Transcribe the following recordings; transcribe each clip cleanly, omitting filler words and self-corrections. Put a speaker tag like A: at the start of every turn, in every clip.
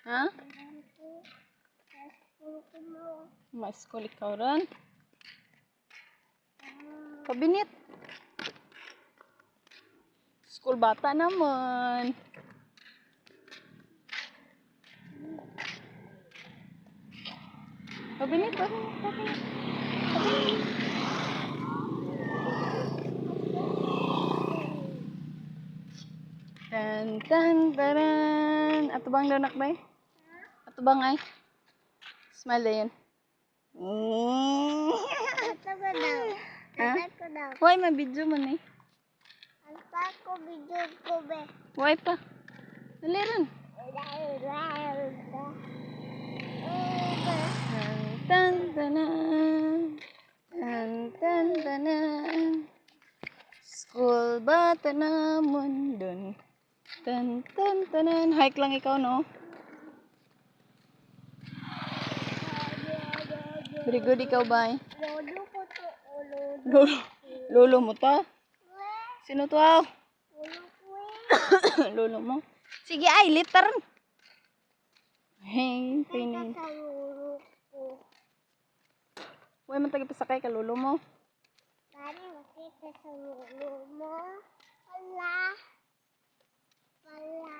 A: Ha? Ma-school ikaw ron? Kabinit. School bata naman. Kabinit, kabinit. Tan tan taran. Ato bang danak bay? Ato bang ay? Smile din.
B: Ito ba daw?
A: Ha?
B: Ito daw.
A: Why ma-video man eh?
B: Alpa ko video ko be.
A: Why pa? Dali rin. Tan tanan. Tan tan tanan. School bata namon dun. Tan tan tanan. Hike lang ikaw no? Very good ikaw ba?
B: Lolo ko to.
A: Lolo. Lolo mo to? Sino to?
B: Lolo ko eh.
A: Lolo mo? Sige ay, liter. Hey, pinin.
B: Sa lolo ko.
A: Huwag man tagipasakay ka lolo mo.
B: Pari makita sa lolo mo. Wala. Wala.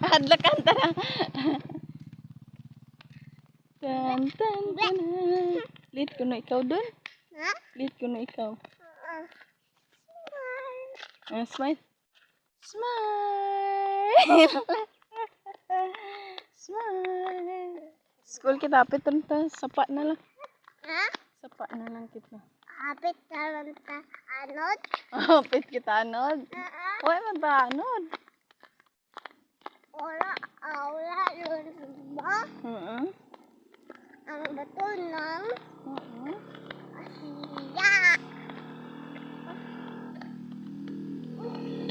A: Hadlakan ta na. Tan tan tan. Lit ko na ikaw dun.
B: Ha?
A: Lit ko na ikaw. Smile. Smile. Smile. School kita apit rin ta. Sapa na lang.
B: Ha?
A: Sapa na lang kita.
B: Kapit na lang ta. Anod?
A: Apit kita anod. Huwag man ta anod.
B: Wala. Wala. Ba? Ang bato ng asiya.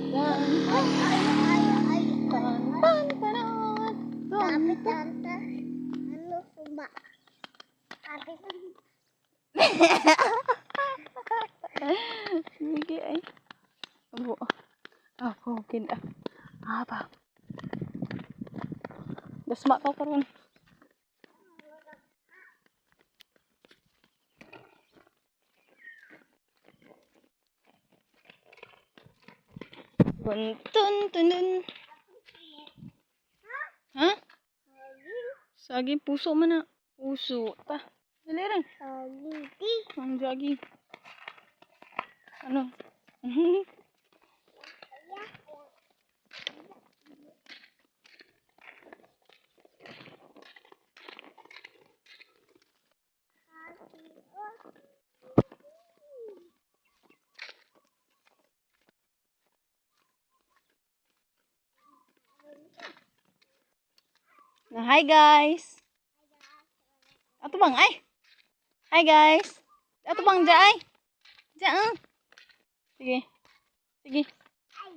A: Tan
B: Ay.
A: tan tan tanan.
B: Kapit lang ta. Ano ba? Kapit lang.
A: Sige ay. Abo. Ako kinda. Apa? Dasma ka karon. Tuntun tunun. Ha? Saging puso man na. Puso ta. Dali rin.
B: Saliti.
A: Ang jagi. Ano? Hi guys. Ato bang ay? Hi guys. Ato bang jaay? Jaan. Sige. Sige.
B: Ay,